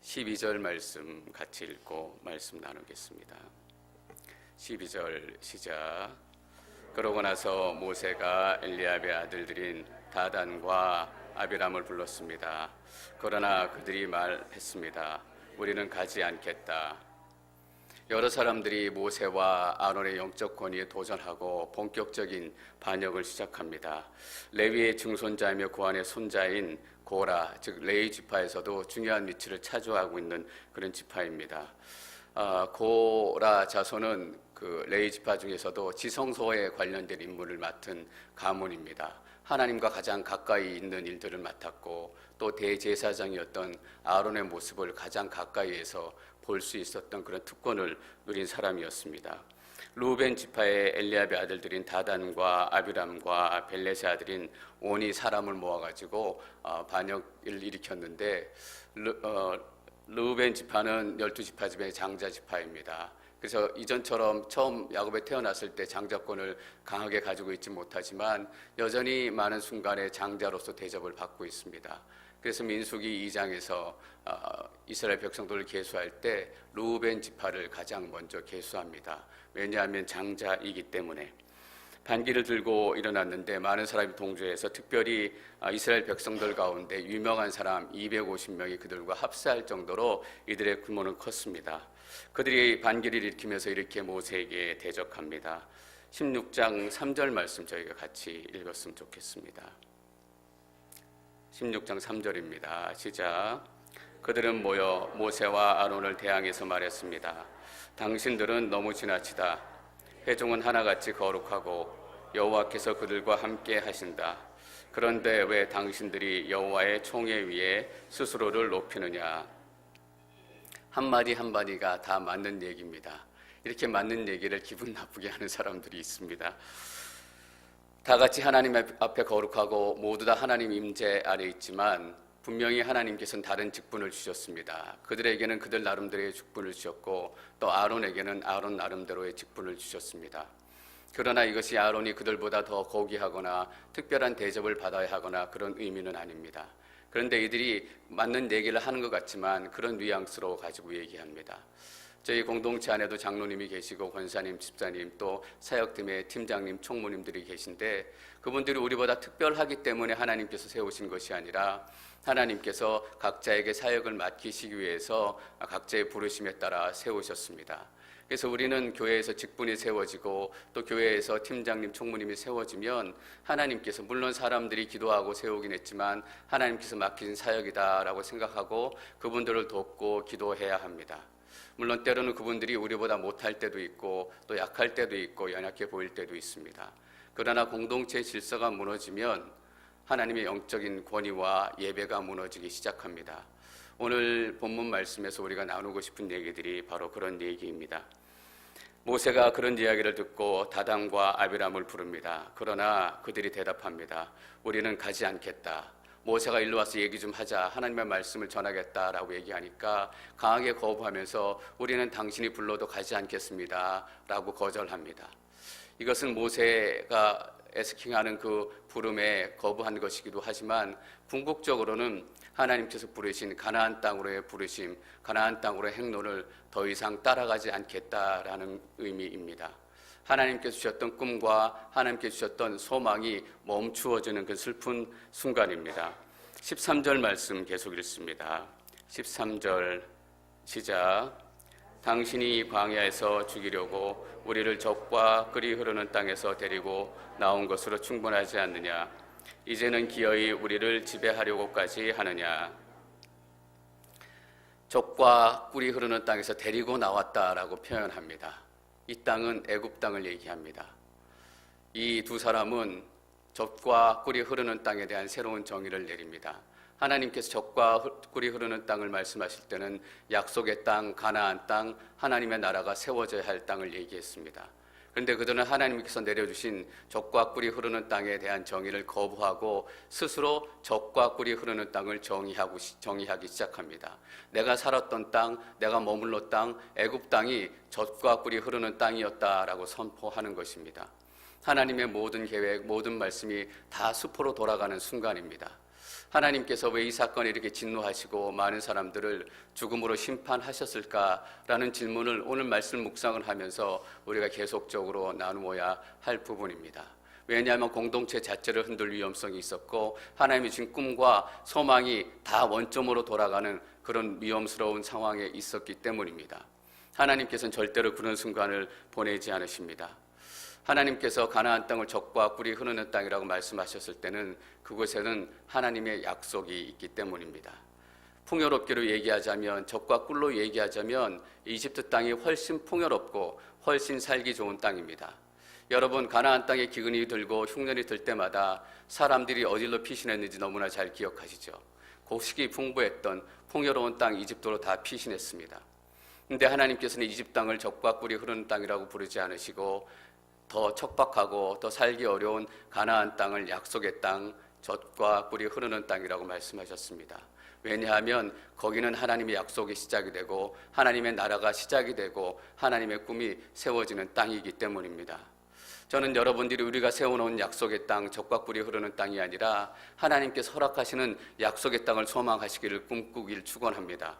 12절 말씀 같이 읽고 말씀 나누겠습니다. 12절 시작. 그러고 나서 모세가 엘리압의 아들들인 다단과 아비람을 불렀습니다. 그러나 그들이 말했습니다. 우리는 가지 않겠다. 여러 사람들이 모세와 아론의 영적 권위에 도전하고 본격적인 반역을 시작합니다. 레위의 증손자이며 고한의 손자인 고라, 즉 레위 지파에서도 중요한 위치를 차지하고 있는 그런 지파입니다. 고라 자손은 그 레위 지파 중에서도 지성소에 관련된 임무를 맡은 가문입니다. 하나님과 가장 가까이 있는 일들을 맡았고 또 대제사장이었던 아론의 모습을 가장 가까이에서 볼 수 있었던 그런 특권을 누린 사람이었습니다. 루벤 지파의 엘리압의 아들들인 다단과 아비람과 벨렛의 아들인 온이 사람을 모아가지고 반역을 일으켰는데 루벤 지파는 12지파 중에 장자 지파입니다. 그래서 이전처럼 처음 야곱에 태어났을 때 장자권을 강하게 가지고 있지 못하지만 여전히 많은 순간에 장자로서 대접을 받고 있습니다. 그래서 민수기 2장에서 이스라엘 백성들을 계수할 때 루벤 지파를 가장 먼저 계수합니다. 왜냐하면 장자이기 때문에. 반기를 들고 일어났는데 많은 사람이 동조해서 특별히 이스라엘 백성들 가운데 유명한 사람 250명이 그들과 합세할 정도로 이들의 규모는 컸습니다. 그들이 반기를 일으키면서 이렇게 모세에게 대적합니다. 16장 3절 말씀 저희가 같이 읽었으면 좋겠습니다. 16장 3절입니다. 시작. 그들은 모여 모세와 아론을 대항해서 말했습니다. 당신들은 너무 지나치다. 회중은 하나같이 거룩하고 여호와께서 그들과 함께 하신다. 그런데 왜 당신들이 여호와의 총회 위에 스스로를 높이느냐. 한마디 한마디가 다 맞는 얘기입니다. 이렇게 맞는 얘기를 기분 나쁘게 하는 사람들이 있습니다. 다 같이 하나님 앞에 거룩하고 모두 다 하나님 임재 아래 있지만 분명히 하나님께서는 다른 직분을 주셨습니다. 그들에게는 그들 나름대로의 직분을 주셨고 또 아론에게는 아론 나름대로의 직분을 주셨습니다. 그러나 이것이 아론이 그들보다 더 고귀하거나 특별한 대접을 받아야 하거나 그런 의미는 아닙니다. 그런데 이들이 맞는 얘기를 하는 것 같지만 그런 뉘앙스로 가지고 얘기합니다. 저희 공동체 안에도 장로님이 계시고 권사님, 집사님, 또 사역팀의 팀장님, 총무님들이 계신데 그분들이 우리보다 특별하기 때문에 하나님께서 세우신 것이 아니라 하나님께서 각자에게 사역을 맡기시기 위해서 각자의 부르심에 따라 세우셨습니다. 그래서 우리는 교회에서 직분이 세워지고 또 교회에서 팀장님, 총무님이 세워지면 하나님께서 물론 사람들이 기도하고 세우긴 했지만 하나님께서 맡기신 사역이다라고 생각하고 그분들을 돕고 기도해야 합니다. 물론 때로는 그분들이 우리보다 못할 때도 있고 또 약할 때도 있고 연약해 보일 때도 있습니다. 그러나 공동체의 질서가 무너지면 하나님의 영적인 권위와 예배가 무너지기 시작합니다. 오늘 본문 말씀에서 우리가 나누고 싶은 얘기들이 바로 그런 얘기입니다. 모세가 그런 이야기를 듣고 다단과 아비람을 부릅니다. 그러나 그들이 대답합니다. 우리는 가지 않겠다. 모세가 일로 와서 얘기 좀 하자, 하나님의 말씀을 전하겠다라고 얘기하니까 강하게 거부하면서 우리는 당신이 불러도 가지 않겠습니다 라고 거절합니다. 이것은 모세가 에스킹하는 그 부름에 거부한 것이기도 하지만 궁극적으로는 하나님께서 부르신 가나안 땅으로의 부르심, 가나안 땅으로의 행로를 더 이상 따라가지 않겠다라는 의미입니다. 하나님께서 주셨던 꿈과 하나님께서 주셨던 소망이 멈추어지는 그 슬픈 순간입니다. 13절 말씀 계속 읽습니다. 13절 시작. 당신이 광야에서 죽이려고 우리를 적과 끓이 흐르는 땅에서 데리고 나온 것으로 충분하지 않느냐. 이제는 기어이 우리를 지배하려고까지 하느냐. 적과 꿀이 흐르는 땅에서 데리고 나왔다라고 표현합니다. 이 땅은 애굽 땅을 얘기합니다. 이 두 사람은 적과 꿀이 흐르는 땅에 대한 새로운 정의를 내립니다. 하나님께서 적과 꿀이 흐르는 땅을 말씀하실 때는 약속의 땅, 가나안 땅, 하나님의 나라가 세워져야 할 땅을 얘기했습니다. 그런데 그들은 하나님께서 내려주신 적과 꿀이 흐르는 땅에 대한 정의를 거부하고 스스로 적과 꿀이 흐르는 땅을 정의하기 시작합니다. 내가 살았던 땅, 내가 머물렀던 땅, 애굽 땅이 적과 꿀이 흐르는 땅이었다라고 선포하는 것입니다. 하나님의 모든 계획, 모든 말씀이 다 수포로 돌아가는 순간입니다. 하나님께서 왜 이 사건에 이렇게 진노하시고 많은 사람들을 죽음으로 심판하셨을까라는 질문을 오늘 말씀 묵상을 하면서 우리가 계속적으로 나누어야 할 부분입니다. 왜냐하면 공동체 자체를 흔들 위험성이 있었고 하나님이 주신 꿈과 소망이 다 원점으로 돌아가는 그런 위험스러운 상황에 있었기 때문입니다. 하나님께서는 절대로 그런 순간을 보내지 않으십니다. 하나님께서 가나안 땅을 젖과 꿀이 흐르는 땅이라고 말씀하셨을 때는 그곳에는 하나님의 약속이 있기 때문입니다. 풍요롭기로 얘기하자면, 젖과 꿀로 얘기하자면 이집트 땅이 훨씬 풍요롭고 훨씬 살기 좋은 땅입니다. 여러분, 가나안 땅에 기근이 들고 흉년이 들 때마다 사람들이 어디로 피신했는지 너무나 잘 기억하시죠. 곡식이 풍부했던 풍요로운 땅 이집트로 다 피신했습니다. 그런데 하나님께서는 이집트 땅을 젖과 꿀이 흐르는 땅이라고 부르지 않으시고 더 척박하고 더 살기 어려운 가나안 땅을 약속의 땅, 젖과 꿀이 흐르는 땅이라고 말씀하셨습니다. 왜냐하면 거기는 하나님의 약속이 시작이 되고 하나님의 나라가 시작이 되고 하나님의 꿈이 세워지는 땅이기 때문입니다. 저는 여러분들이 우리가 세워놓은 약속의 땅, 젖과 꿀이 흐르는 땅이 아니라 하나님께서 허락하시는 약속의 땅을 소망하시기를 꿈꾸길 축원합니다.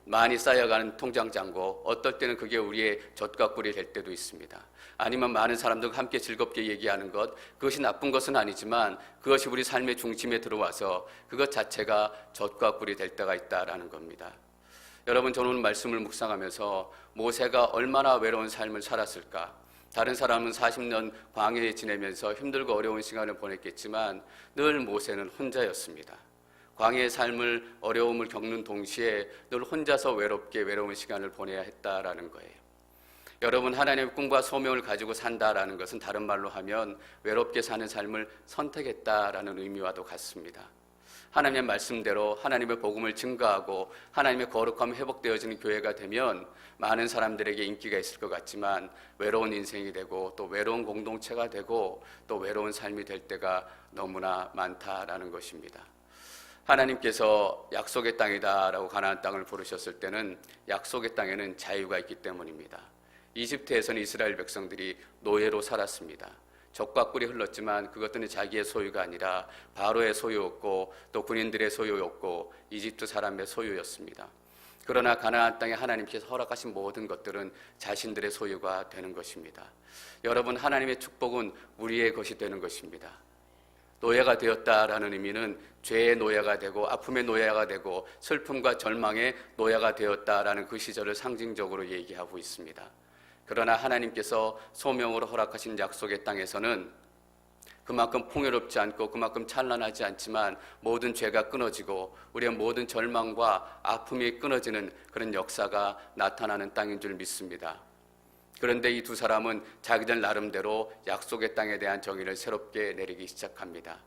많이 쌓여가는 통장 잔고, 어떨 때는 그게 우리의 젖과 꿀이 될 때도 있습니다. 아니면 많은 사람들과 함께 즐겁게 얘기하는 것, 그것이 나쁜 것은 아니지만 그것이 우리 삶의 중심에 들어와서 그것 자체가 젖과 꿀이 될 때가 있다라는 겁니다. 여러분, 저는 오늘 말씀을 묵상하면서 모세가 얼마나 외로운 삶을 살았을까? 다른 사람은 40년 광야에 지내면서 힘들고 어려운 시간을 보냈겠지만 늘 모세는 혼자였습니다. 광야의 삶을, 어려움을 겪는 동시에 늘 혼자서 외로운 시간을 보내야 했다라는 거예요. 여러분, 하나님의 꿈과 소명을 가지고 산다라는 것은 다른 말로 하면 외롭게 사는 삶을 선택했다라는 의미와도 같습니다. 하나님의 말씀대로 하나님의 복음을 증거하고 하나님의 거룩함이 회복되어지는 교회가 되면 많은 사람들에게 인기가 있을 것 같지만 외로운 인생이 되고 또 외로운 공동체가 되고 또 외로운 삶이 될 때가 너무나 많다라는 것입니다. 하나님께서 약속의 땅이다라고 가나안 땅을 부르셨을 때는 약속의 땅에는 자유가 있기 때문입니다. 이집트에서는 이스라엘 백성들이 노예로 살았습니다. 젖과 꿀이 흘렀지만 그것들은 자기의 소유가 아니라 바로의 소유였고 또 군인들의 소유였고 이집트 사람의 소유였습니다. 그러나 가나안 땅에 하나님께서 허락하신 모든 것들은 자신들의 소유가 되는 것입니다. 여러분, 하나님의 축복은 우리의 것이 되는 것입니다. 노예가 되었다라는 의미는 죄의 노예가 되고 아픔의 노예가 되고 슬픔과 절망의 노예가 되었다라는 그 시절을 상징적으로 얘기하고 있습니다. 그러나 하나님께서 소명으로 허락하신 약속의 땅에서는 그만큼 풍요롭지 않고 그만큼 찬란하지 않지만 모든 죄가 끊어지고 우리의 모든 절망과 아픔이 끊어지는 그런 역사가 나타나는 땅인 줄 믿습니다. 그런데 이 두 사람은 자기들 나름대로 약속의 땅에 대한 정의를 새롭게 내리기 시작합니다.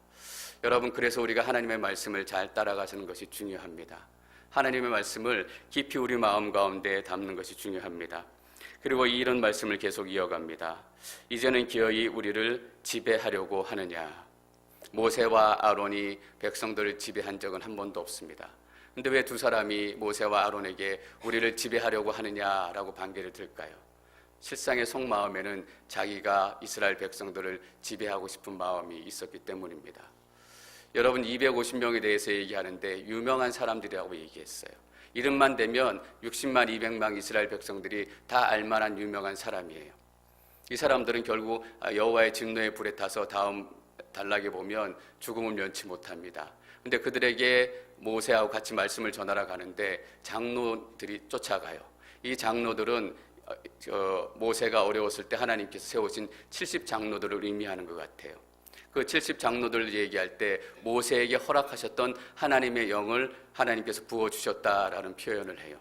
여러분, 그래서 우리가 하나님의 말씀을 잘 따라가시는 것이 중요합니다. 하나님의 말씀을 깊이 우리 마음 가운데 담는 것이 중요합니다. 그리고 이런 말씀을 계속 이어갑니다. 이제는 기어이 우리를 지배하려고 하느냐. 모세와 아론이 백성들을 지배한 적은 한 번도 없습니다. 근데 왜 두 사람이 모세와 아론에게 우리를 지배하려고 하느냐라고 반기를 들까요? 실상의 속마음에는 자기가 이스라엘 백성들을 지배하고 싶은 마음이 있었기 때문입니다. 여러분, 250명에 대해서 얘기하는데 유명한 사람들이라고 얘기했어요. 이름만 대면 60만 200만 이스라엘 백성들이 다 알만한 유명한 사람이에요. 이 사람들은 결국 여호와의 진노의 불에 타서 다음 단락에 보면 죽음을 면치 못합니다. 그런데 그들에게 모세하고 같이 말씀을 전하러 가는데 장로들이 쫓아가요. 이 장로들은 모세가 어려웠을 때 하나님께서 세우신 70장로들을 의미하는 것 같아요. 그 70장로들을 얘기할 때 모세에게 허락하셨던 하나님의 영을 하나님께서 부어주셨다라는 표현을 해요.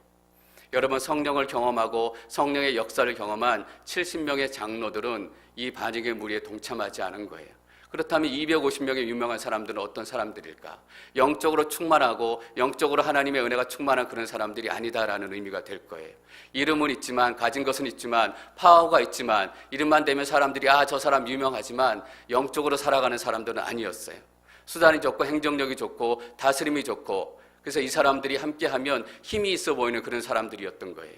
여러분, 성령을 경험하고 성령의 역사를 경험한 70명의 장로들은 이 반역의 무리에 동참하지 않은 거예요. 그렇다면 250명의 유명한 사람들은 어떤 사람들일까? 영적으로 충만하고 영적으로 하나님의 은혜가 충만한 그런 사람들이 아니다라는 의미가 될 거예요. 이름은 있지만, 가진 것은 있지만, 파워가 있지만, 이름만 대면 사람들이 저 사람 유명하지만 영적으로 살아가는 사람들은 아니었어요. 수단이 좋고 행정력이 좋고 다스림이 좋고, 그래서 이 사람들이 함께하면 힘이 있어 보이는 그런 사람들이었던 거예요.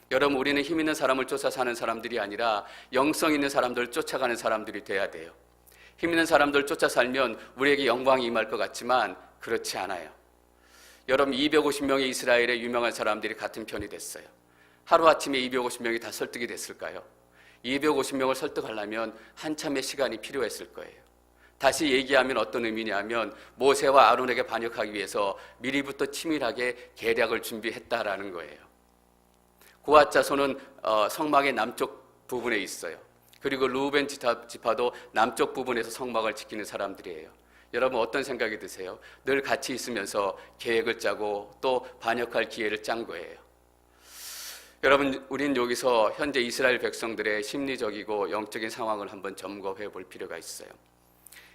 여러분, 우리는 힘 있는 사람을 쫓아 사는 사람들이 아니라 영성 있는 사람들을 쫓아가는 사람들이 돼야 돼요. 힘 있는 사람들 쫓아 살면 우리에게 영광이 임할 것 같지만 그렇지 않아요. 여러분, 250명의 이스라엘의 유명한 사람들이 같은 편이 됐어요. 하루아침에 250명이 다 설득이 됐을까요? 250명을 설득하려면 한참의 시간이 필요했을 거예요. 다시 얘기하면 어떤 의미냐면 모세와 아론에게 반역하기 위해서 미리부터 치밀하게 계략을 준비했다라는 거예요. 고핫 자손은 성막의 남쪽 부분에 있어요. 그리고 르우벤 지파도 남쪽 부분에서 성막을 지키는 사람들이에요. 여러분, 어떤 생각이 드세요? 늘 같이 있으면서 계획을 짜고 또 반역할 기회를 짠 거예요. 여러분, 우린 여기서 현재 이스라엘 백성들의 심리적이고 영적인 상황을 한번 점검해 볼 필요가 있어요.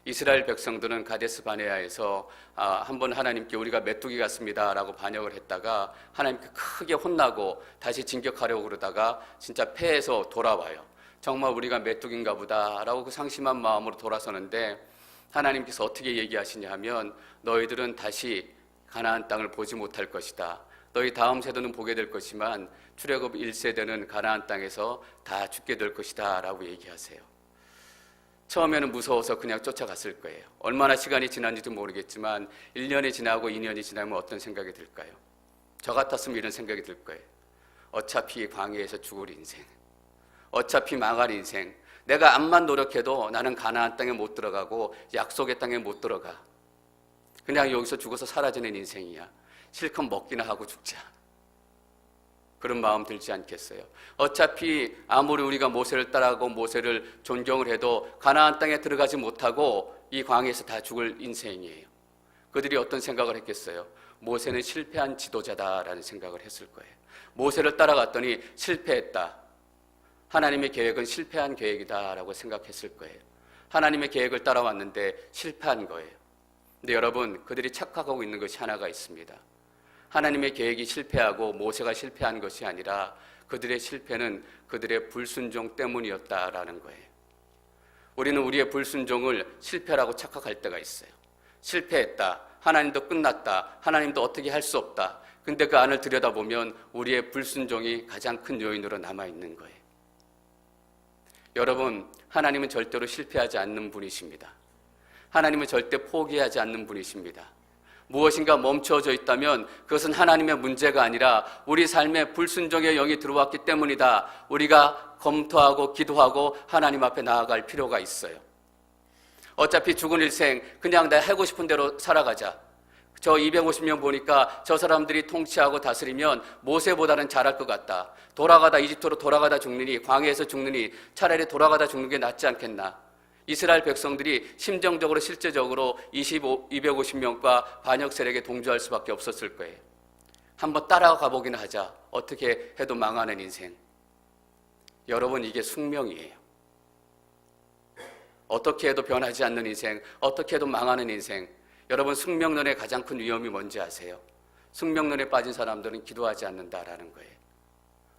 이스라엘 백성들은 가데스 바네아에서 한번 하나님께 우리가 메뚜기 같습니다 라고 반역을 했다가 하나님께 크게 혼나고 다시 진격하려고 그러다가 진짜 패해서 돌아와요. 정말 우리가 메뚜기인가 보다 라고 그 상심한 마음으로 돌아서는데 하나님께서 어떻게 얘기하시냐 하면 너희들은 다시 가나안 땅을 보지 못할 것이다. 너희 다음 세대는 보게 될 것이지만 출애굽 1세대는 가나안 땅에서 다 죽게 될 것이다 라고 얘기하세요. 처음에는 무서워서 그냥 쫓아갔을 거예요. 얼마나 시간이 지난지도 모르겠지만 1년이 지나고 2년이 지나면 어떤 생각이 들까요? 저 같았으면 이런 생각이 들 거예요. 어차피 광야에서 죽을 인생, 어차피 망할 인생, 내가 암만 노력해도 나는 가나안 땅에 못 들어가고 약속의 땅에 못 들어가. 그냥 여기서 죽어서 사라지는 인생이야. 실컷 먹기나 하고 죽자. 그런 마음 들지 않겠어요? 어차피 아무리 우리가 모세를 따라가고 모세를 존경을 해도 가나안 땅에 들어가지 못하고 이 광야에서 다 죽을 인생이에요. 그들이 어떤 생각을 했겠어요? 모세는 실패한 지도자다라는 생각을 했을 거예요. 모세를 따라갔더니 실패했다. 하나님의 계획은 실패한 계획이다라고 생각했을 거예요. 하나님의 계획을 따라왔는데 실패한 거예요. 근데 여러분, 그들이 착각하고 있는 것이 하나가 있습니다. 하나님의 계획이 실패하고 모세가 실패한 것이 아니라 그들의 실패는 그들의 불순종 때문이었다라는 거예요. 우리는 우리의 불순종을 실패라고 착각할 때가 있어요. 실패했다. 하나님도 끝났다. 하나님도 어떻게 할 수 없다. 근데 그 안을 들여다보면 우리의 불순종이 가장 큰 요인으로 남아있는 거예요. 여러분, 하나님은 절대로 실패하지 않는 분이십니다. 하나님은 절대 포기하지 않는 분이십니다. 무엇인가 멈춰져 있다면 그것은 하나님의 문제가 아니라 우리 삶에 불순종의 영이 들어왔기 때문이다. 우리가 검토하고 기도하고 하나님 앞에 나아갈 필요가 있어요. 어차피 죽은 일생 그냥 내가 하고 싶은 대로 살아가자. 저 250명 보니까 저 사람들이 통치하고 다스리면 모세보다는 잘할 것 같다. 돌아가다 이집트로 돌아가다 죽느니, 광야에서 죽느니 차라리 돌아가다 죽는 게 낫지 않겠나. 이스라엘 백성들이 심정적으로 실제적으로 250명과 반역 세력에 동조할 수밖에 없었을 거예요. 한번 따라가 보기나 하자. 어떻게 해도 망하는 인생. 여러분, 이게 숙명이에요. 어떻게 해도 변하지 않는 인생, 어떻게 해도 망하는 인생. 여러분, 숙명론의 가장 큰 위험이 뭔지 아세요? 숙명론에 빠진 사람들은 기도하지 않는다라는 거예요.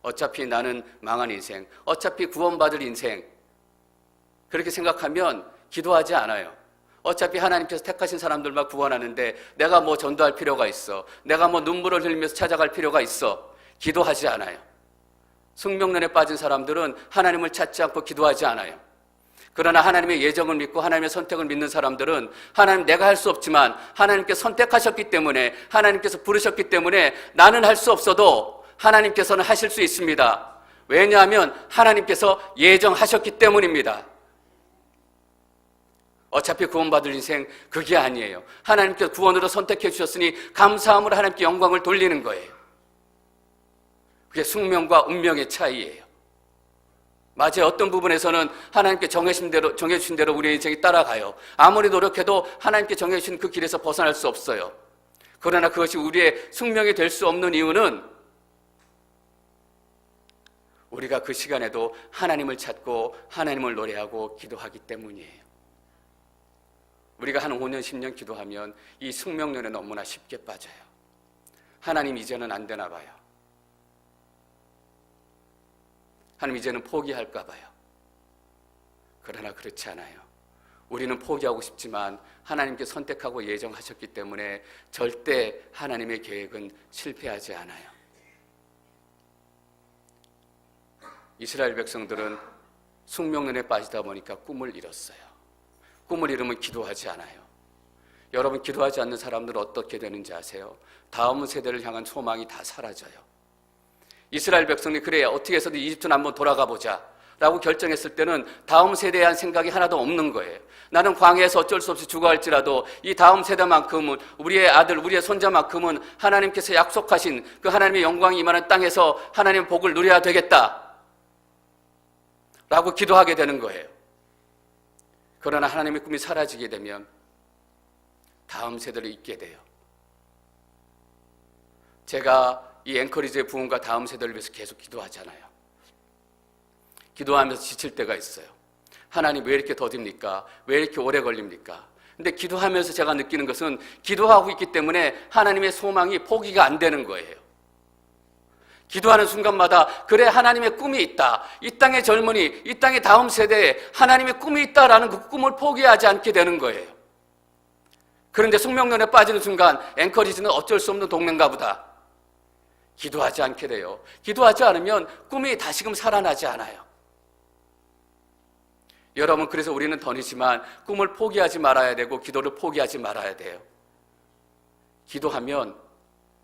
어차피 나는 망한 인생, 어차피 구원받을 인생, 그렇게 생각하면 기도하지 않아요. 어차피 하나님께서 택하신 사람들만 구원하는데 내가 뭐 전도할 필요가 있어, 내가 뭐 눈물을 흘리면서 찾아갈 필요가 있어. 기도하지 않아요. 숙명론에 빠진 사람들은 하나님을 찾지 않고 기도하지 않아요. 그러나 하나님의 예정을 믿고 하나님의 선택을 믿는 사람들은 하나님, 내가 할 수 없지만 하나님께서 선택하셨기 때문에, 하나님께서 부르셨기 때문에 나는 할 수 없어도 하나님께서는 하실 수 있습니다. 왜냐하면 하나님께서 예정하셨기 때문입니다. 어차피 구원받을 인생 그게 아니에요. 하나님께서 구원으로 선택해 주셨으니 감사함으로 하나님께 영광을 돌리는 거예요. 그게 숙명과 운명의 차이예요. 맞아요. 어떤 부분에서는 하나님께 정해주신 대로 우리의 인생이 따라가요. 아무리 노력해도 하나님께 정해주신 그 길에서 벗어날 수 없어요. 그러나 그것이 우리의 숙명이 될 수 없는 이유는 우리가 그 시간에도 하나님을 찾고 하나님을 노래하고 기도하기 때문이에요. 우리가 한 5년, 10년 기도하면 이 숙명론에 너무나 쉽게 빠져요. 하나님, 이제는 안 되나 봐요. 하나님, 이제는 포기할까 봐요. 그러나 그렇지 않아요. 우리는 포기하고 싶지만 하나님께 선택하고 예정하셨기 때문에 절대 하나님의 계획은 실패하지 않아요. 이스라엘 백성들은 숙명론에 빠지다 보니까 꿈을 잃었어요. 꿈을 잃으면 기도하지 않아요. 여러분, 기도하지 않는 사람들은 어떻게 되는지 아세요? 다음 세대를 향한 소망이 다 사라져요. 이스라엘 백성이 그래 어떻게 해서든 이집트는 한번 돌아가 보자 라고 결정했을 때는 다음 세대에 대한 생각이 하나도 없는 거예요. 나는 광야에서 어쩔 수 없이 죽어갈지라도 이 다음 세대만큼은, 우리의 아들, 우리의 손자만큼은 하나님께서 약속하신 그 하나님의 영광이 임하는 땅에서 하나님의 복을 누려야 되겠다 라고 기도하게 되는 거예요. 그러나 하나님의 꿈이 사라지게 되면 다음 세대를 잇게 돼요. 제가 이 앵커리지의 부흥과 다음 세대를 위해서 계속 기도하잖아요. 기도하면서 지칠 때가 있어요. 하나님 왜 이렇게 더딥니까? 왜 이렇게 오래 걸립니까? 근데 기도하면서 제가 느끼는 것은 기도하고 있기 때문에 하나님의 소망이 포기가 안 되는 거예요. 기도하는 순간마다 그래 하나님의 꿈이 있다. 이 땅의 젊은이, 이 땅의 다음 세대에 하나님의 꿈이 있다라는 그 꿈을 포기하지 않게 되는 거예요. 그런데 숙명론에 빠지는 순간 앵커리지는 어쩔 수 없는 동맹가 보다. 기도하지 않게 돼요. 기도하지 않으면 꿈이 다시금 살아나지 않아요. 여러분, 그래서 우리는 던이지만 꿈을 포기하지 말아야 되고 기도를 포기하지 말아야 돼요. 기도하면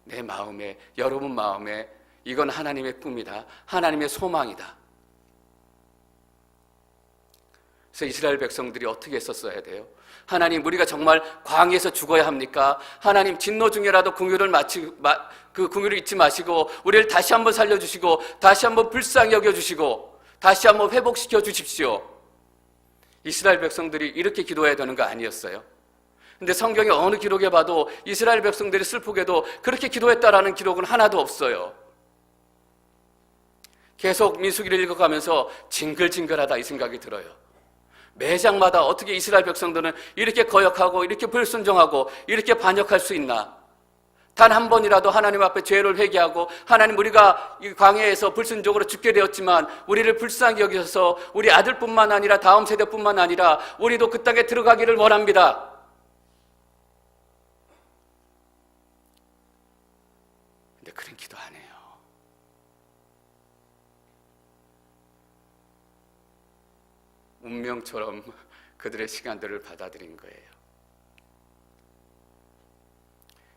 내 마음에, 여러분 마음에 이건 하나님의 꿈이다. 하나님의 소망이다. 그래서 이스라엘 백성들이 어떻게 했었어야 돼요? 하나님, 우리가 정말 광야에서 죽어야 합니까? 하나님, 진노 중에라도 그 긍휼을 잊지 마시고 우리를 다시 한번 살려주시고 다시 한번 불쌍히 여겨주시고 다시 한번 회복시켜 주십시오. 이스라엘 백성들이 이렇게 기도해야 되는 거 아니었어요? 근데 성경의 어느 기록에 봐도 이스라엘 백성들이 슬프게도 그렇게 기도했다라는 기록은 하나도 없어요. 계속 민수기를 읽어가면서 징글징글하다 이 생각이 들어요. 매장마다 어떻게 이스라엘 백성들은 이렇게 거역하고 이렇게 불순종하고 이렇게 반역할 수 있나? 단 한 번이라도 하나님 앞에 죄를 회개하고 하나님, 우리가 이 광야에서 불순종으로 죽게 되었지만 우리를 불쌍히 여기셔서 우리 아들뿐만 아니라 다음 세대뿐만 아니라 우리도 그 땅에 들어가기를 원합니다. 근데 그런 기도 안 해요. 운명처럼 그들의 시간들을 받아들인 거예요.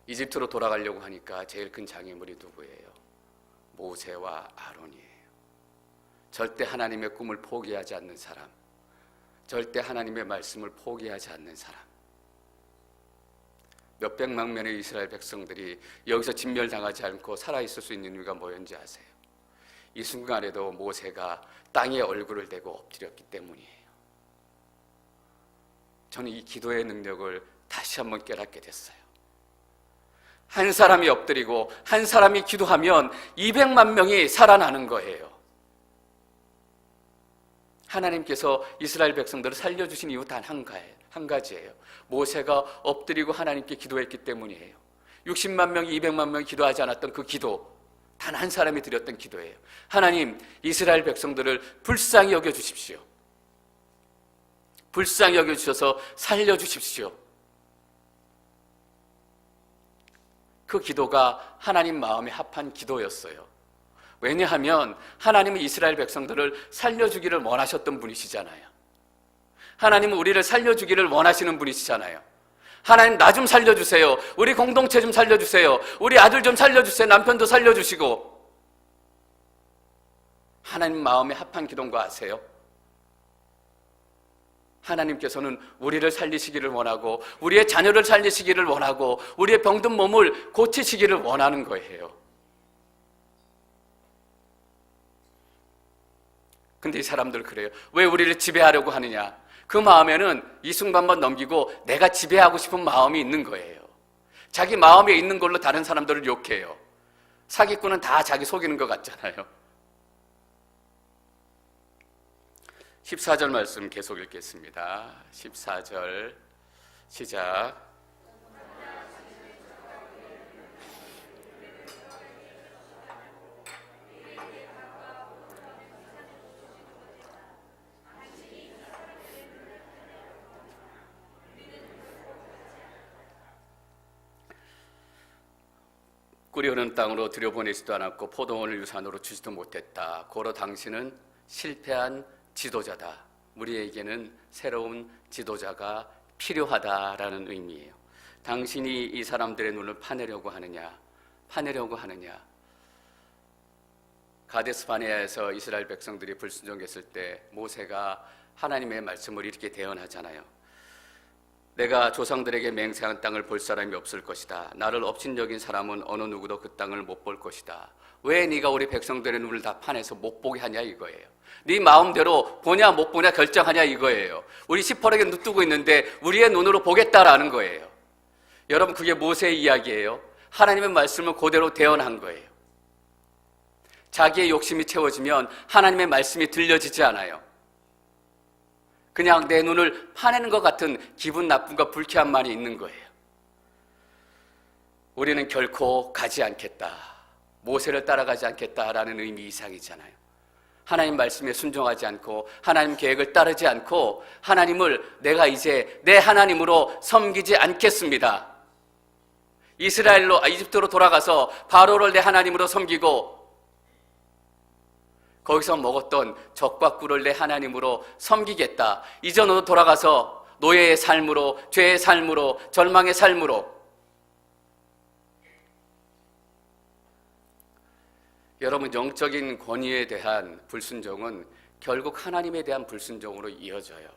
이집트로 돌아가려고 하니까 제일 큰 장애물이 누구예요? 모세와 아론이에요. 절대 하나님의 꿈을 포기하지 않는 사람, 절대 하나님의 말씀을 포기하지 않는 사람. 몇백만 명의 이스라엘 백성들이 여기서 진멸당하지 않고 살아있을 수 있는 이유가 뭐였는지 아세요? 이 순간에도 모세가 땅에 얼굴을 대고 엎드렸기 때문이에요. 저는 이 기도의 능력을 다시 한번 깨닫게 됐어요. 한 사람이 엎드리고 한 사람이 기도하면 200만 명이 살아나는 거예요. 하나님께서 이스라엘 백성들을 살려주신 이유 단 한 가지예요. 모세가 엎드리고 하나님께 기도했기 때문이에요. 60만 명이 200만 명이 기도하지 않았던 그 기도, 단 한 사람이 드렸던 기도예요. 하나님, 이스라엘 백성들을 불쌍히 여겨주십시오. 불쌍히 여겨주셔서 살려주십시오. 그 기도가 하나님 마음에 합한 기도였어요. 왜냐하면 하나님은 이스라엘 백성들을 살려주기를 원하셨던 분이시잖아요. 하나님은 우리를 살려주기를 원하시는 분이시잖아요. 하나님, 나 좀 살려주세요. 우리 공동체 좀 살려주세요. 우리 아들 좀 살려주세요. 남편도 살려주시고. 하나님 마음에 합한 기도인 거 아세요? 하나님께서는 우리를 살리시기를 원하고 우리의 자녀를 살리시기를 원하고 우리의 병든 몸을 고치시기를 원하는 거예요. 근데 이 사람들 그래요. 왜 우리를 지배하려고 하느냐? 그 마음에는 이 순간만 넘기고 내가 지배하고 싶은 마음이 있는 거예요. 자기 마음에 있는 걸로 다른 사람들을 욕해요. 사기꾼은 다 자기 속이는 것 같잖아요. 14절 말씀 계속 읽겠습니다. 14절 시작. 꿀이 흐르는 땅으로 들여보내지도 않았고 포도원을 유산으로 주지도 못했다. 고로 당신은 실패한 지도자다. 우리에게는 새로운 지도자가 필요하다라는 의미예요. 당신이 이 사람들의 눈을 파내려고 하느냐? 파내려고 하느냐? 가데스 바네아에서 이스라엘 백성들이 불순종했을 때 모세가 하나님의 말씀을 이렇게 대언하잖아요. 내가 조상들에게 맹세한 땅을 볼 사람이 없을 것이다. 나를 업신여긴 사람은 어느 누구도 그 땅을 못 볼 것이다. 왜 네가 우리 백성들의 눈을 다 파내서 못 보게 하냐 이거예요. 네 마음대로 보냐 못 보냐 결정하냐 이거예요. 우리 시퍼렇게 눈 뜨고 있는데 우리의 눈으로 보겠다라는 거예요. 여러분, 그게 모세의 이야기예요. 하나님의 말씀을 그대로 대언한 거예요. 자기의 욕심이 채워지면 하나님의 말씀이 들려지지 않아요. 그냥 내 눈을 파내는 것 같은 기분 나쁨과 불쾌함만이 있는 거예요. 우리는 결코 가지 않겠다, 모세를 따라가지 않겠다라는 의미 이상이잖아요. 하나님 말씀에 순종하지 않고 하나님 계획을 따르지 않고 하나님을 내가 이제 내 하나님으로 섬기지 않겠습니다. 이집트로 돌아가서 바로를 내 하나님으로 섬기고 거기서 먹었던 젖과 꿀을 내 하나님으로 섬기겠다. 이전으로 돌아가서 노예의 삶으로, 죄의 삶으로, 절망의 삶으로. 여러분, 영적인 권위에 대한 불순종은 결국 하나님에 대한 불순종으로 이어져요.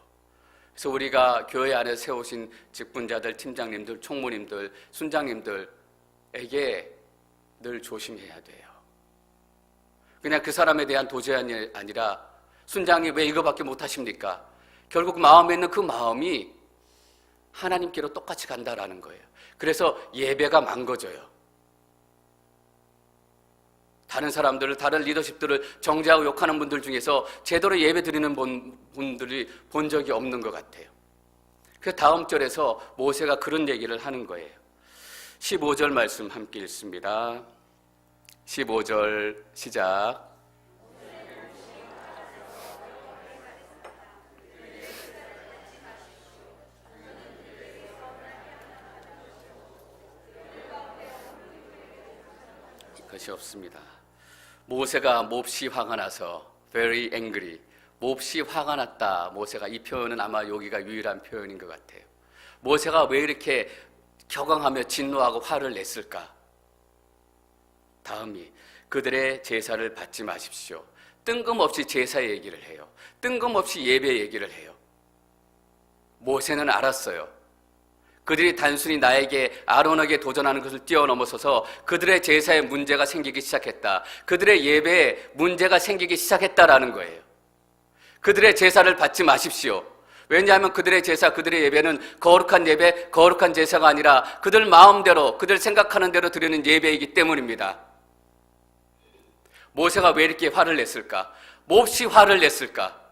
그래서 우리가 교회 안에 세우신 직분자들, 팀장님들, 총무님들, 순장님들에게 늘 조심해야 돼요. 그냥 그 사람에 대한 도전이 아니라 순장이 왜 이거밖에 못하십니까? 결국 마음에 있는 그 마음이 하나님께로 똑같이 간다라는 거예요. 그래서 예배가 망가져요. 다른 사람들을, 다른 리더십들을 정죄하고 욕하는 분들 중에서 제대로 예배 드리는 분들이 본 적이 없는 것 같아요. 그 다음 절에서 모세가 그런 얘기를 하는 거예요. 15절 말씀 함께 읽습니다. 15절 시작. 것이 없습니다. 모세가 몹시 화가 나서 very angry, 몹시 화가 났다. 모세가, 이 표현은 아마 여기가 유일한 표현인 것 같아요. 모세가 왜 이렇게 격앙하며 진노하고 화를 냈을까? 다음이 그들의 제사를 받지 마십시오. 뜬금없이 제사 얘기를 해요. 뜬금없이 예배 얘기를 해요. 모세는 알았어요. 그들이 단순히 나에게, 아론에게 도전하는 것을 뛰어넘어서서 그들의 제사에 문제가 생기기 시작했다. 그들의 예배에 문제가 생기기 시작했다라는 거예요. 그들의 제사를 받지 마십시오. 왜냐하면 그들의 제사, 그들의 예배는 거룩한 예배, 거룩한 제사가 아니라 그들 마음대로, 그들 생각하는 대로 드리는 예배이기 때문입니다. 모세가 왜 이렇게 화를 냈을까? 몹시 화를 냈을까?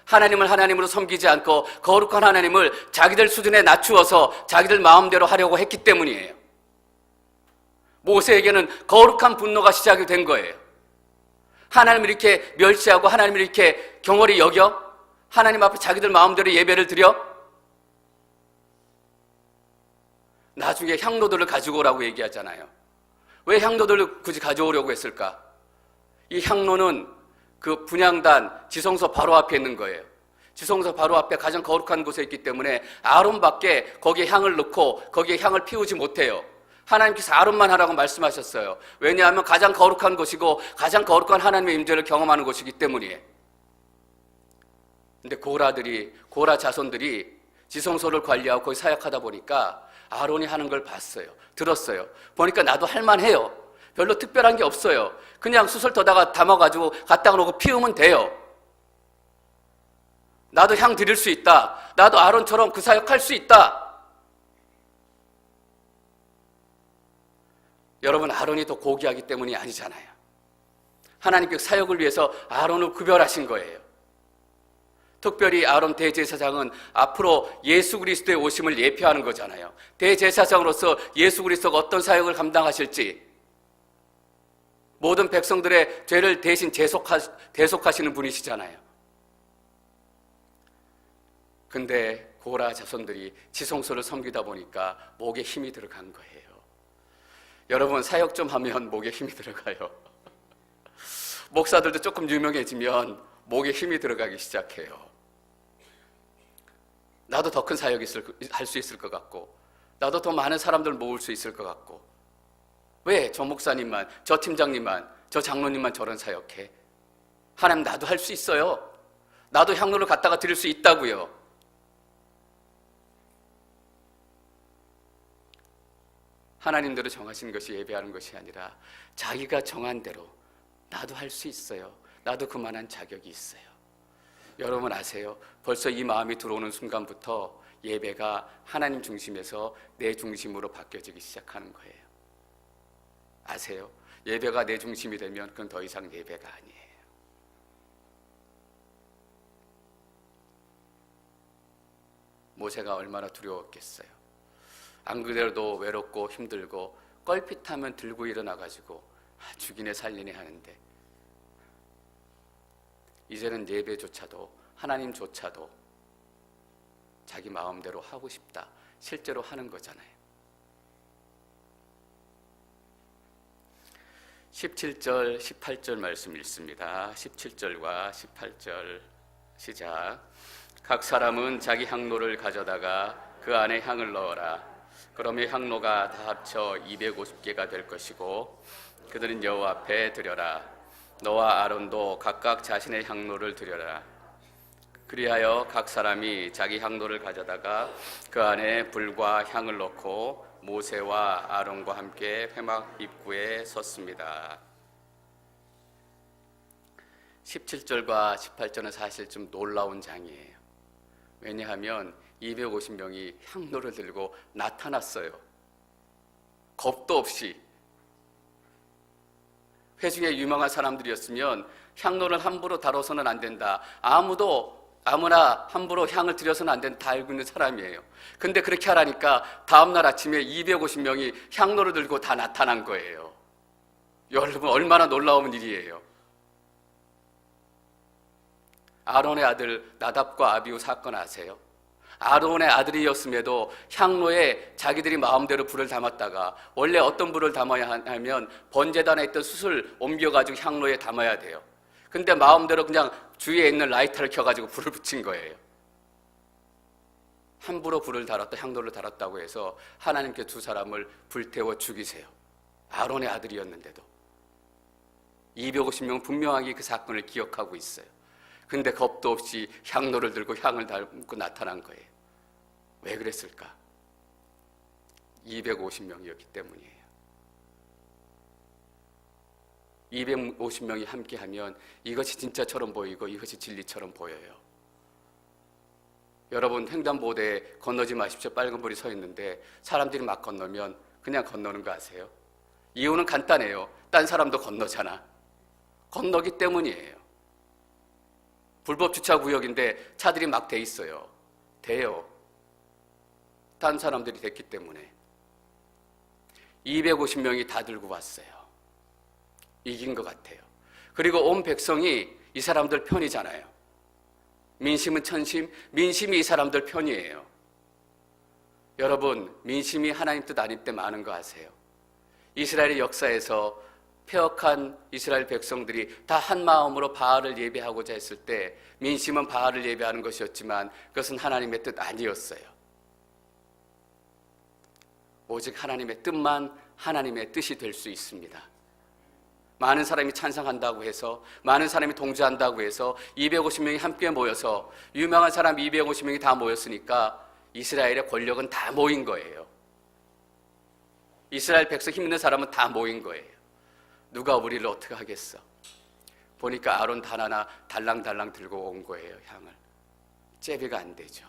하나님을 하나님으로 섬기지 않고 거룩한 하나님을 자기들 수준에 낮추어서 자기들 마음대로 하려고 했기 때문이에요. 모세에게는 거룩한 분노가 시작이 된 거예요. 하나님을 이렇게 멸시하고 하나님을 이렇게 경홀히 여겨? 하나님 앞에 자기들 마음대로 예배를 드려? 나중에 향로들을 가지고 오라고 얘기하잖아요. 왜 향로들을 굳이 가져오려고 했을까? 이 향로는 그 분향단, 지성소 바로 앞에 있는 거예요. 지성소 바로 앞에 가장 거룩한 곳에 있기 때문에 아론밖에 거기에 향을 넣고 거기에 향을 피우지 못해요. 하나님께서 아론만 하라고 말씀하셨어요. 왜냐하면 가장 거룩한 곳이고 가장 거룩한 하나님의 임재를 경험하는 곳이기 때문이에요. 근데 고라 자손들이 지성소를 관리하고 거기 사역하다 보니까 아론이 하는 걸 봤어요. 들었어요. 보니까 나도 할만해요. 별로 특별한 게 없어요. 그냥 수술 떠다가 담아가지고 갖다가 놓고 피우면 돼요. 나도 향 드릴 수 있다. 나도 아론처럼 그 사역할 수 있다. 여러분, 아론이 더 고귀하기 때문이 아니잖아요. 하나님께 사역을 위해서 아론을 구별하신 거예요. 특별히 아론 대제사장은 앞으로 예수 그리스도의 오심을 예표하는 거잖아요. 대제사장으로서 예수 그리스도가 어떤 사역을 감당하실지, 모든 백성들의 죄를 대신 대속하시는 분이시잖아요. 근데 고라 자손들이 지성소를 섬기다 보니까 목에 힘이 들어간 거예요. 여러분, 사역 좀 하면 목에 힘이 들어가요. 목사들도 조금 유명해지면 목에 힘이 들어가기 시작해요. 나도 더 큰 사역 할 수 있을 것 같고, 나도 더 많은 사람들 모을 수 있을 것 같고, 왜 저 목사님만, 저 팀장님만, 저 장로님만 저런 사역해? 하나님, 나도 할 수 있어요. 나도 향로를 갖다가 드릴 수 있다고요. 하나님대로 정하신 것이 예배하는 것이 아니라 자기가 정한 대로 나도 할 수 있어요. 나도 그만한 자격이 있어요. 여러분 아세요? 벌써 이 마음이 들어오는 순간부터 예배가 하나님 중심에서 내 중심으로 바뀌어지기 시작하는 거예요. 아세요? 예배가 내 중심이 되면 그건 더 이상 예배가 아니에요. 모세가 얼마나 두려웠겠어요. 안 그래도 외롭고 힘들고 껄핏하면 들고 일어나가지고 죽이네 살리네 하는데, 이제는 예배조차도 하나님조차도 자기 마음대로 하고 싶다, 실제로 하는 거잖아요. 17절, 18절 말씀 읽습니다. 17절과 18절 시작. 각 사람은 자기 향로를 가져다가 그 안에 향을 넣어라. 그러면 향로가 다 합쳐 250개가 될 것이고 그들은 여호와 앞에 드려라. 너와 아론도 각각 자신의 향로를 드려라. 그리하여 각 사람이 자기 향로를 가져다가 그 안에 불과 향을 넣고 모세와 아론과 함께 회막 입구에 섰습니다. 17절과 18절은 사실 좀 놀라운 장이에요. 왜냐하면 250명이 향로를 들고 나타났어요. 겁도 없이. 회중에 유명한 사람들이었으면 향로를 함부로 다뤄서는 안 된다, 아무나 함부로 향을 들여서는 안 된다, 다 알고 있는 사람이에요. 근데 그렇게 하라니까 다음날 아침에 250명이 향로를 들고 다 나타난 거예요. 여러분, 얼마나 놀라운 일이에요. 아론의 아들 나답과 아비후 사건 아세요? 아론의 아들이었음에도 향로에 자기들이 마음대로 불을 담았다가, 원래 어떤 불을 담아야 하면 번제단에 있던 숯을 옮겨가지고 향로에 담아야 돼요. 근데 마음대로 그냥 주위에 있는 라이터를 켜가지고 불을 붙인 거예요. 함부로 불을 달았다, 향로를 달았다고 해서 하나님께 두 사람을 불태워 죽이세요. 아론의 아들이었는데도. 250명은 분명하게 그 사건을 기억하고 있어요. 근데 겁도 없이 향로를 들고 향을 담고 나타난 거예요. 왜 그랬을까? 250명이었기 때문이에요. 250명이 함께하면 이것이 진짜처럼 보이고 이것이 진리처럼 보여요. 여러분, 횡단보도에 건너지 마십시오 빨간 불이 서 있는데 사람들이 막 건너면 그냥 건너는 거 아세요? 이유는 간단해요. 딴 사람도 건너잖아. 건너기 때문이에요. 불법 주차 구역인데 차들이 막 돼 있어요. 돼요. 딴 사람들이 됐기 때문에. 250명이 다 들고 왔어요. 이긴 것 같아요. 그리고 온 백성이 이 사람들 편이잖아요. 민심은 천심, 민심이 이 사람들 편이에요. 여러분, 민심이 하나님 뜻 아닐 때 많은 거 아세요? 이스라엘의 역사에서 폐역한 이스라엘 백성들이 다 한 마음으로 바알을 예배하고자 했을 때 민심은 바알을 예배하는 것이었지만 그것은 하나님의 뜻 아니었어요. 오직 하나님의 뜻만 하나님의 뜻이 될 수 있습니다. 많은 사람이 찬성한다고 해서, 많은 사람이 동조한다고 해서 250명이 함께 모여서, 유명한 사람 250명이 다 모였으니까 이스라엘의 권력은 다 모인 거예요. 이스라엘 백성 힘 있는 사람은 다 모인 거예요. 누가 우리를 어떻게 하겠어? 보니까 아론 단 하나 달랑달랑 들고 온 거예요, 향을. 제비가 안 되죠.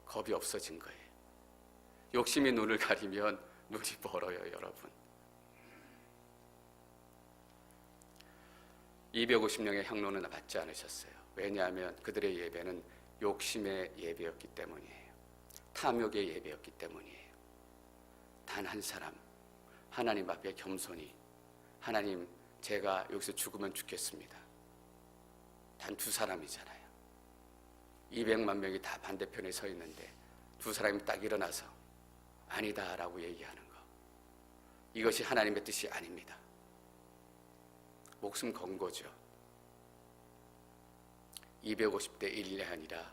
겁이 없어진 거예요. 욕심이 눈을 가리면 눈이 멀어요, 여러분. 250명의 향로는 받지 않으셨어요. 왜냐하면 그들의 예배는 욕심의 예배였기 때문이에요. 탐욕의 예배였기 때문이에요. 단 한 사람, 하나님 앞에 겸손히, 하나님, 제가 여기서 죽으면 죽겠습니다. 단 두 사람이잖아요. 200만 명이 다 반대편에 서 있는데 두 사람이 딱 일어나서 아니다라고 얘기하는 거, 이것이 하나님의 뜻이 아닙니다. 목숨 건 거죠. 250대 1이 아니라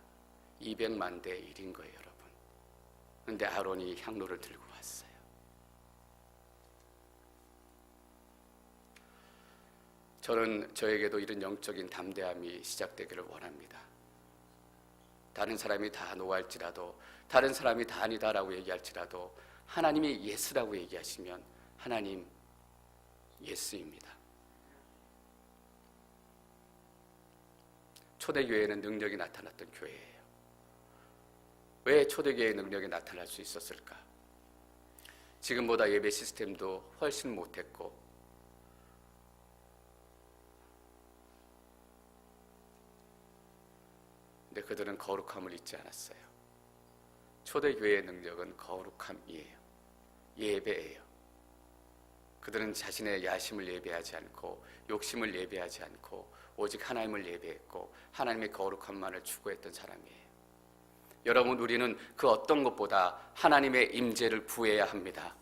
200만 대 1인 거예요, 여러분. 근데 아론이 향로를 들고 왔어요. 저는 저에게도 이런 영적인 담대함이 시작되기를 원합니다. 다른 사람이 다 노할지라도, 다른 사람이 다 아니다라고 얘기할지라도 하나님이 예스라고 얘기하시면 하나님 예스입니다. 초대교회는 능력이 나타났던 교회예요. 왜 초대교회의 능력이 나타날 수 있었을까? 지금보다 예배 시스템도 훨씬 못했고, 근데 그들은 거룩함을 잊지 않았어요. 초대교회의 능력은 거룩함이에요. 예배예요. 그들은 자신의 야심을 예배하지 않고 욕심을 예배하지 않고 오직 하나님을 예배했고 하나님의 거룩함만을 추구했던 사람이에요. 여러분, 우리는 그 어떤 것보다 하나님의 임재를 구해야 합니다.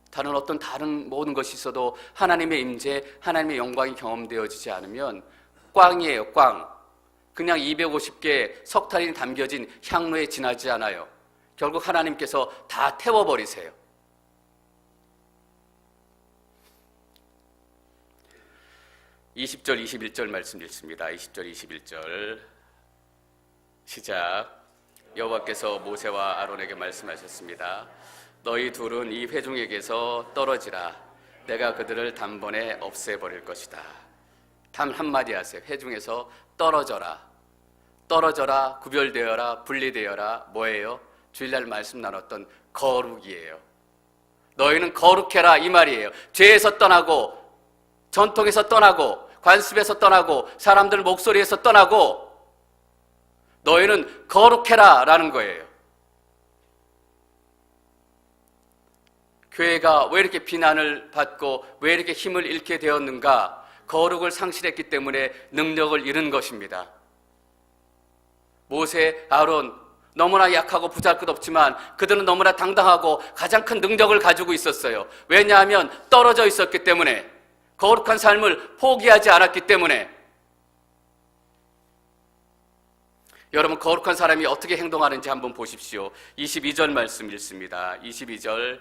다른 모든 것이 있어도 하나님의 임재, 하나님의 영광이 경험되어지지 않으면 꽝이에요, 꽝. 그냥 250개 석탄이 담겨진 향로에 지나지 않아요. 결국 하나님께서 다 태워버리세요. (20절) (21절) 말씀 읽습니다. 20절 21절 시작. 여호와께서 모세와 아론에게 말씀하셨습니다. 너희 둘은 이 회중에게서 떨어지라. 내가 그들을 단번에 없애버릴 것이다. 단 한마디 하세요. 회중에서 떨어져라. 떨어져라, 구별되어라, 분리되어라. 뭐예요? 주일날 말씀 나눴던 거룩이에요. 너희는 거룩해라 이 말이에요. 죄에서 떠나고, 전통에서 떠나고, 관습에서 떠나고, 사람들 목소리에서 떠나고 너희는 거룩해라 라는 거예요. 교회가 왜 이렇게 비난을 받고 왜 이렇게 힘을 잃게 되었는가? 거룩을 상실했기 때문에 능력을 잃은 것입니다. 모세, 아론 너무나 약하고 보잘것없지만 그들은 너무나 당당하고 가장 큰 능력을 가지고 있었어요. 왜냐하면 떨어져 있었기 때문에, 거룩한 삶을 포기하지 않았기 때문에. 여러분, 거룩한 사람이 어떻게 행동하는지 한번 보십시오. 22절 말씀 읽습니다. 22절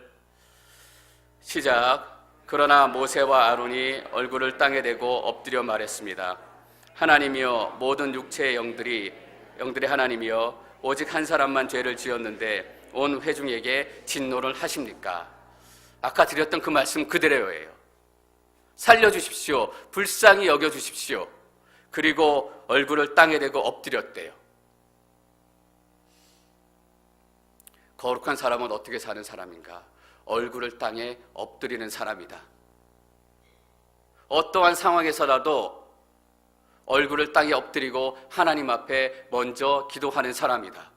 시작. 그러나 모세와 아론이 얼굴을 땅에 대고 엎드려 말했습니다. 하나님이여, 모든 육체의 영들의 하나님이여, 오직 한 사람만 죄를 지었는데 온 회중에게 진노를 하십니까? 아까 드렸던 그 말씀 그대로예요. 살려주십시오. 불쌍히 여겨주십시오. 그리고 얼굴을 땅에 대고 엎드렸대요. 거룩한 사람은 어떻게 사는 사람인가? 얼굴을 땅에 엎드리는 사람이다. 어떠한 상황에서라도 얼굴을 땅에 엎드리고 하나님 앞에 먼저 기도하는 사람이다.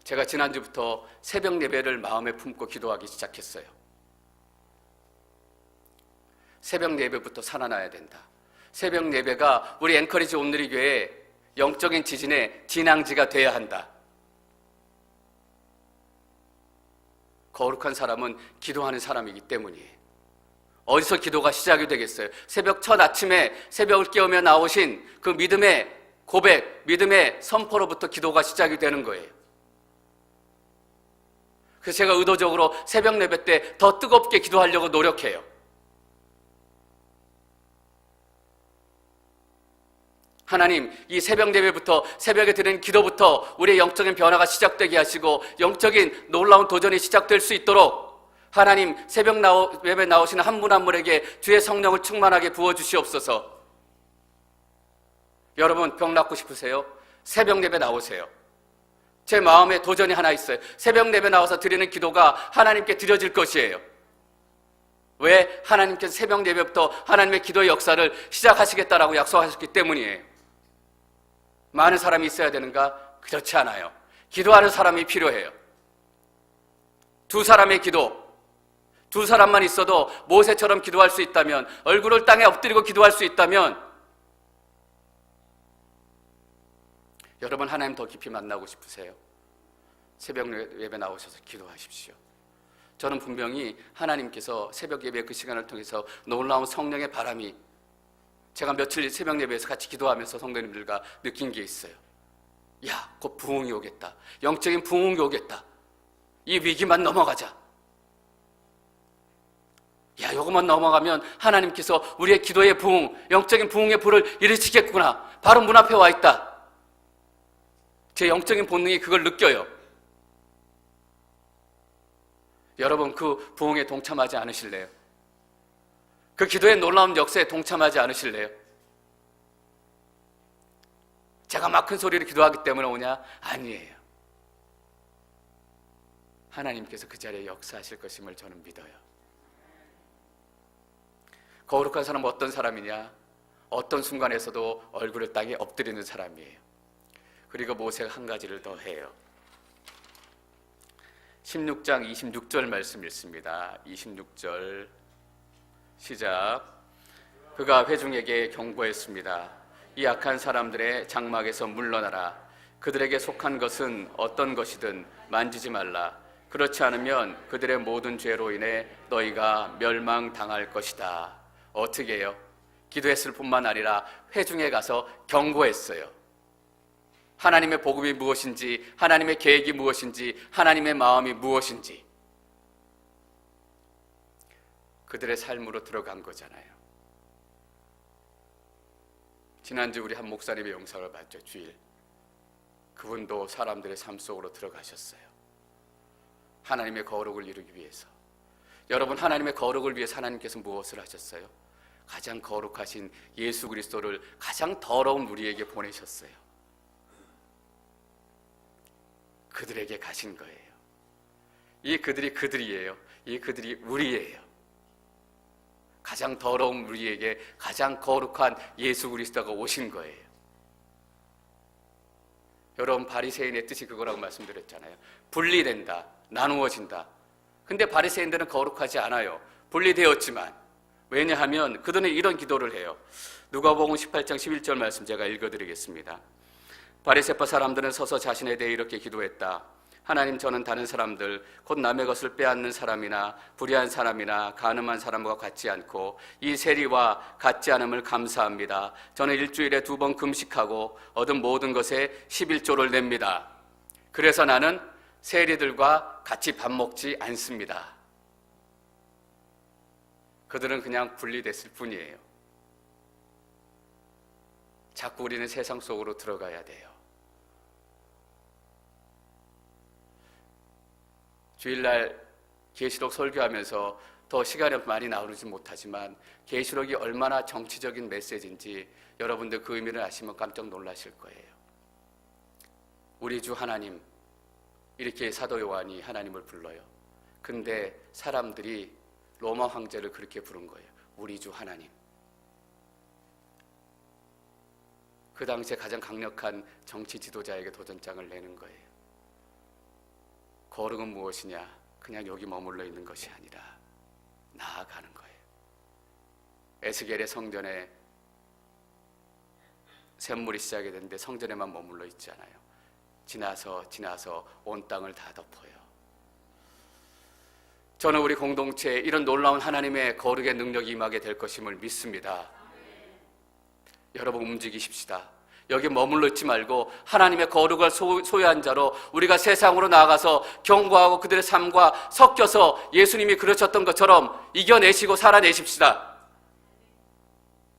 제가 지난주부터 새벽 예배를 마음에 품고 기도하기 시작했어요. 새벽 예배부터 살아나야 된다. 새벽 예배가 우리 엔커리지 온누리 교회의 영적인 지진의 진앙지가 돼야 한다. 거룩한 사람은 기도하는 사람이기 때문이에요. 어디서 기도가 시작이 되겠어요? 새벽 첫 아침에 새벽을 깨우며 나오신 그 믿음의 고백, 믿음의 선포로부터 기도가 시작이 되는 거예요. 그래서 제가 의도적으로 새벽 예배 때 더 뜨겁게 기도하려고 노력해요. 하나님, 이 새벽 예배부터, 새벽에 드리는 기도부터 우리의 영적인 변화가 시작되게 하시고 영적인 놀라운 도전이 시작될 수 있도록 하나님, 새벽 예배 나오시는 한 분 한 분에게 주의 성령을 충만하게 부어주시옵소서. 여러분, 병 낫고 싶으세요? 새벽 예배 나오세요. 제 마음에 도전이 하나 있어요. 새벽 예배 나와서 드리는 기도가 하나님께 드려질 것이에요. 왜? 하나님께서 새벽 예배부터 하나님의 기도의 역사를 시작하시겠다라고 약속하셨기 때문이에요. 많은 사람이 있어야 되는가? 그렇지 않아요. 기도하는 사람이 필요해요. 두 사람의 기도, 두 사람만 있어도 모세처럼 기도할 수 있다면, 얼굴을 땅에 엎드리고 기도할 수 있다면, 여러분, 하나님 더 깊이 만나고 싶으세요? 새벽 예배 나오셔서 기도하십시오. 저는 분명히 하나님께서 새벽 예배 그 시간을 통해서 놀라운 성령의 바람이 제가 며칠 새벽 예배에서 같이 기도하면서 성도님들과 느낀 게 있어요. 야, 곧 부흥이 오겠다. 영적인 부흥이 오겠다. 이 위기만 넘어가자. 야, 요것만 넘어가면 하나님께서 우리의 기도의 부흥, 영적인 부흥의 불을 일으키겠구나. 바로 문 앞에 와 있다. 제 영적인 본능이 그걸 느껴요. 여러분, 그 부흥에 동참하지 않으실래요? 그 기도의 놀라운 역사에 동참하지 않으실래요? 제가 막 큰 소리로 기도하기 때문에 오냐? 아니에요. 하나님께서 그 자리에 역사하실 것임을 저는 믿어요. 거룩한 사람은 어떤 사람이냐? 어떤 순간에서도 얼굴을 땅에 엎드리는 사람이에요. 그리고 모세가 한 가지를 더 해요. 16장 26절 말씀 읽습니다. 26절 시작. 그가 회중에게 경고했습니다. 이 악한 사람들의 장막에서 물러나라. 그들에게 속한 것은 어떤 것이든 만지지 말라. 그렇지 않으면 그들의 모든 죄로 인해 너희가 멸망당할 것이다. 어떻게 해요? 기도했을 뿐만 아니라 회중에 가서 경고했어요. 하나님의 복음이 무엇인지, 하나님의 계획이 무엇인지, 하나님의 마음이 무엇인지 그들의 삶으로 들어간 거잖아요. 지난주 우리 한 목사님의 영상을 봤죠. 주일. 그분도 사람들의 삶 속으로 들어가셨어요. 하나님의 거룩을 이루기 위해서. 여러분, 하나님의 거룩을 위해서 하나님께서 무엇을 하셨어요? 가장 거룩하신 예수 그리스도를 가장 더러운 우리에게 보내셨어요. 그들에게 가신 거예요. 이 그들이 그들이에요. 이 그들이 우리예요. 가장 더러운 우리에게 가장 거룩한 예수 그리스도가 오신 거예요. 여러분, 바리새인의 뜻이 그거라고 말씀드렸잖아요. 분리된다, 나누어진다. 근데 바리새인들은 거룩하지 않아요. 분리되었지만. 왜냐하면 그들은 이런 기도를 해요. 누가복음 18장 11절 말씀 제가 읽어드리겠습니다. 바리새파 사람들은 서서 자신에 대해 이렇게 기도했다. 하나님, 저는 다른 사람들, 곧 남의 것을 빼앗는 사람이나 불의한 사람이나 간음한 사람과 같지 않고 이 세리와 같지 않음을 감사합니다. 저는 일주일에 2번 금식하고 얻은 모든 것에 11조를 냅니다. 그래서 나는 세리들과 같이 밥 먹지 않습니다. 그들은 그냥 분리됐을 뿐이에요. 자꾸 우리는 세상 속으로 들어가야 돼요. 주일날 계시록 설교하면서 더 시간이 많이 나오지 못하지만 계시록이 얼마나 정치적인 메시지인지 여러분들 그 의미를 아시면 깜짝 놀라실 거예요. 우리 주 하나님, 이렇게 사도 요한이 하나님을 불러요. 근데 사람들이 로마 황제를 그렇게 부른 거예요. 우리 주 하나님. 그 당시에 가장 강력한 정치 지도자에게 도전장을 내는 거예요. 거룩은 무엇이냐? 그냥 여기 머물러 있는 것이 아니라 나아가는 거예요. 에스겔의 성전에 샘물이 시작이 됐는데 성전에만 머물러 있지 않아요. 지나서 온 땅을 다 덮어요. 저는 우리 공동체에 이런 놀라운 하나님의 거룩의 능력이 임하게 될 것임을 믿습니다. 여러분, 움직이십시다. 여기 머물러 있지 말고 하나님의 거룩을 소유한 자로 우리가 세상으로 나아가서 경고하고 그들의 삶과 섞여서 예수님이 그러셨던 것처럼 이겨내시고 살아내십시다.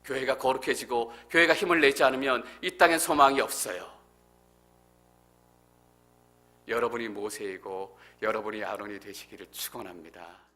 교회가 거룩해지고 교회가 힘을 내지 않으면 이 땅엔 소망이 없어요. 여러분이 모세이고 여러분이 아론이 되시기를 축원합니다.